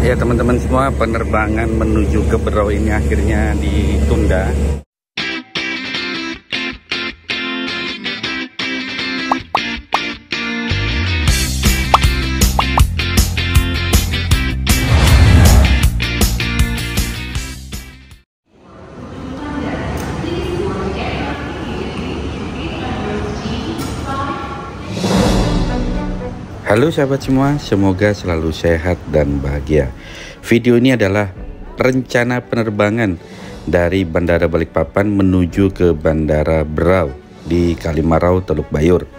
Ya teman-teman semua, penerbangan menuju ke Berau ini akhirnya ditunda. Halo sahabat semua, semoga selalu sehat dan bahagia. Video ini adalah rencana penerbangan dari Bandara Balikpapan menuju ke Bandara Berau di Kalimarau, Teluk Bayur.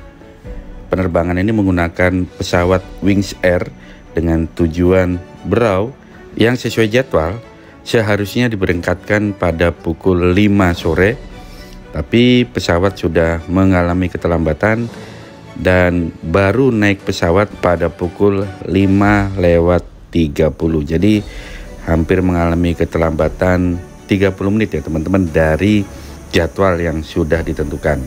Penerbangan ini menggunakan pesawat Wings Air dengan tujuan Berau yang sesuai jadwal seharusnya diberangkatkan pada pukul 5 sore, tapi pesawat sudah mengalami keterlambatan dan baru naik pesawat pada pukul 5:30. Jadi hampir mengalami keterlambatan 30 menit ya teman-teman dari jadwal yang sudah ditentukan.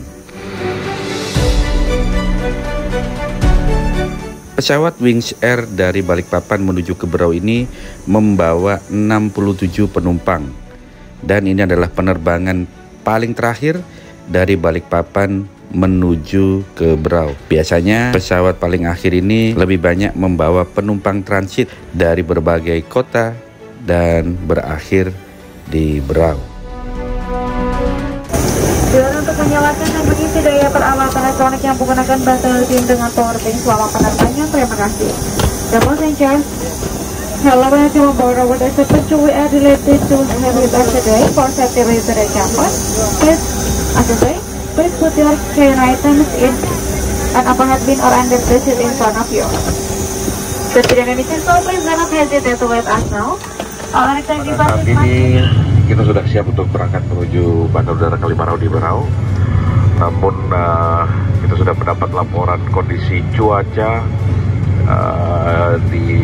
Pesawat Wings Air dari Balikpapan menuju ke Berau ini membawa 67 penumpang, dan ini adalah penerbangan paling terakhir dari Balikpapan menuju ke Berau. Biasanya pesawat paling akhir ini lebih banyak membawa penumpang transit dari berbagai kota dan berakhir di Berau. Untuk menyalakan dan mengisi daya perawatan elektronik yang menggunakan baterai lithium dengan power bank selama penerbangan. Terima kasih. The passengers, hello, welcome on board our destination to we are related to heavy today for safety reasons and campus. Please put your carry items in and upon has been or under placed in front of you. Presiden Indonesia, so please do not hesitate to wait us now. Pada saat ini kita sudah siap untuk berangkat menuju Bandar Udara Kalimarau di Berau. Namun kita sudah mendapat laporan kondisi cuaca di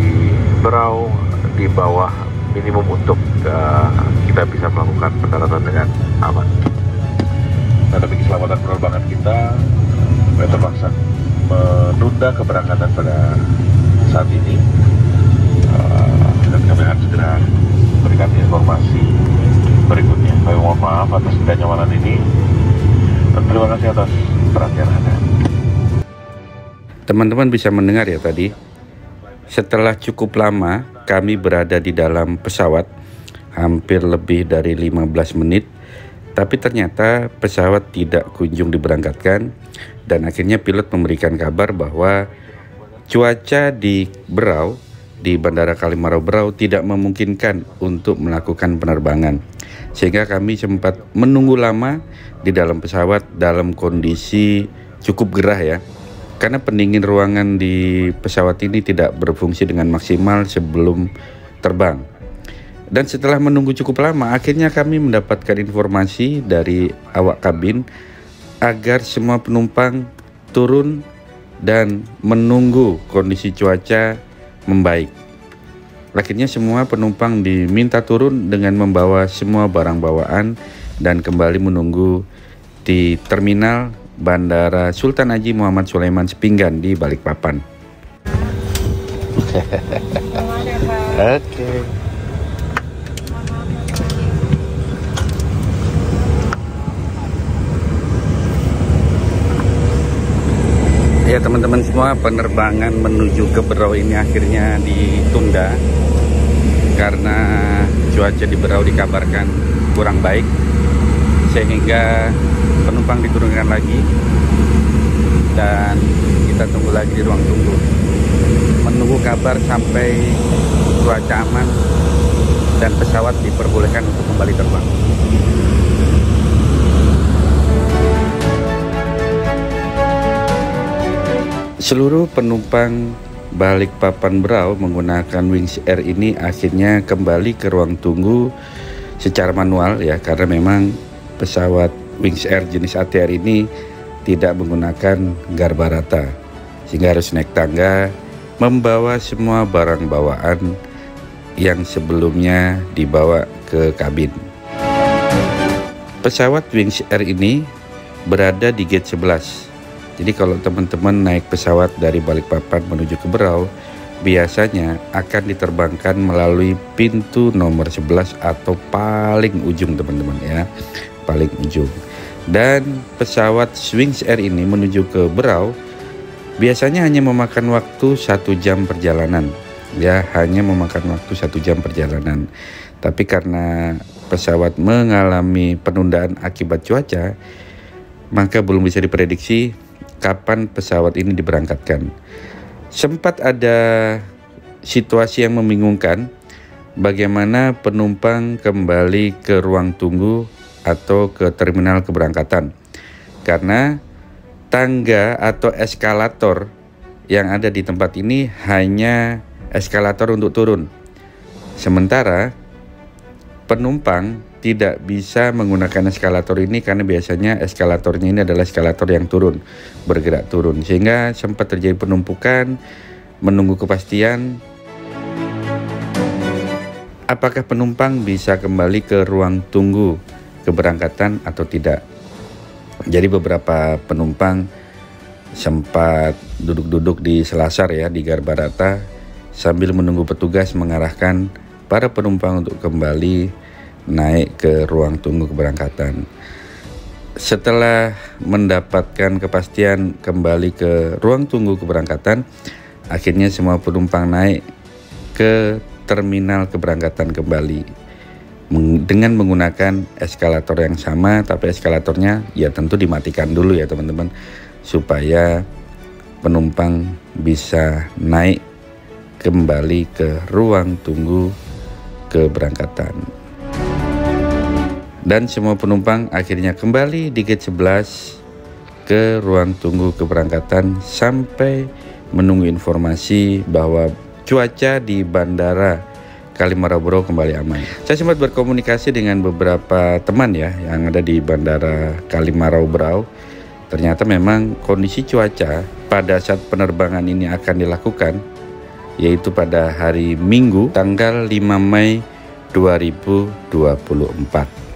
Berau di bawah minimum untuk kita bisa melakukan pendaratan dengan aman. Nah, demi keselamatan penerbangan kita terpaksa menunda keberangkatan pada saat ini, dan kami akan segera berikan informasi berikutnya. Kami mohon maaf atas ketidaknyamanan ini dan terima kasih atas perhatian Anda. Teman-teman bisa mendengar ya tadi, setelah cukup lama kami berada di dalam pesawat, hampir lebih dari 15 menit, tapi ternyata pesawat tidak kunjung diberangkatkan, dan akhirnya pilot memberikan kabar bahwa cuaca di Berau, di Bandara Kalimarau Berau tidak memungkinkan untuk melakukan penerbangan. Sehingga kami sempat menunggu lama di dalam pesawat dalam kondisi cukup gerah ya. Karena pendingin ruangan di pesawat ini tidak berfungsi dengan maksimal sebelum terbang. Dan setelah menunggu cukup lama, akhirnya kami mendapatkan informasi dari awak kabin agar semua penumpang turun dan menunggu kondisi cuaca membaik. Akhirnya semua penumpang diminta turun dengan membawa semua barang bawaan dan kembali menunggu di terminal Bandara Sultan Haji Muhammad Sulaiman Sepinggan di Balikpapan. Oke. Ya teman-teman semua, penerbangan menuju ke Berau ini akhirnya ditunda karena cuaca di Berau dikabarkan kurang baik, sehingga penumpang diturunkan lagi dan kita tunggu lagi di ruang tunggu menunggu kabar sampai cuaca aman dan pesawat diperbolehkan untuk kembali terbang. Seluruh penumpang Balikpapan Berau menggunakan Wings Air ini akhirnya kembali ke ruang tunggu secara manual ya, karena memang pesawat Wings Air jenis ATR ini tidak menggunakan garba rata, sehingga harus naik tangga membawa semua barang bawaan yang sebelumnya dibawa ke kabin. Pesawat Wings Air ini berada di gate 11. Jadi kalau teman-teman naik pesawat dari Balikpapan menuju ke Berau, biasanya akan diterbangkan melalui pintu nomor 11 atau paling ujung teman-teman ya, paling ujung. Dan pesawat Wings Air ini menuju ke Berau biasanya hanya memakan waktu 1 jam perjalanan ya, hanya memakan waktu 1 jam perjalanan. Tapi karena pesawat mengalami penundaan akibat cuaca, maka belum bisa diprediksi kapan pesawat ini diberangkatkan. Sempat ada situasi yang membingungkan bagaimana penumpang kembali ke ruang tunggu atau ke terminal keberangkatan, karena tangga atau eskalator yang ada di tempat ini hanya eskalator untuk turun, sementara penumpang tidak bisa menggunakan eskalator ini karena biasanya eskalatornya ini adalah eskalator yang turun, bergerak turun, sehingga sempat terjadi penumpukan. Menunggu kepastian apakah penumpang bisa kembali ke ruang tunggu keberangkatan atau tidak. Jadi beberapa penumpang sempat duduk-duduk di selasar ya, di Garbarata, sambil menunggu petugas mengarahkan para penumpang untuk kembali naik ke ruang tunggu keberangkatan. Setelah mendapatkan kepastian kembali ke ruang tunggu keberangkatan, akhirnya semua penumpang naik ke terminal keberangkatan kembali dengan menggunakan eskalator yang sama, tapi eskalatornya ya tentu dimatikan dulu ya teman-teman, supaya penumpang bisa naik kembali ke ruang tunggu keberangkatan. Dan semua penumpang akhirnya kembali di gate 11 ke ruang tunggu keberangkatan sampai menunggu informasi bahwa cuaca di Bandara Kalimaro Berau kembali aman. Saya sempat berkomunikasi dengan beberapa teman ya yang ada di Bandara Kalimaro Berau. Ternyata memang kondisi cuaca pada saat penerbangan ini akan dilakukan, yaitu pada hari Minggu tanggal 5 Mei 2024.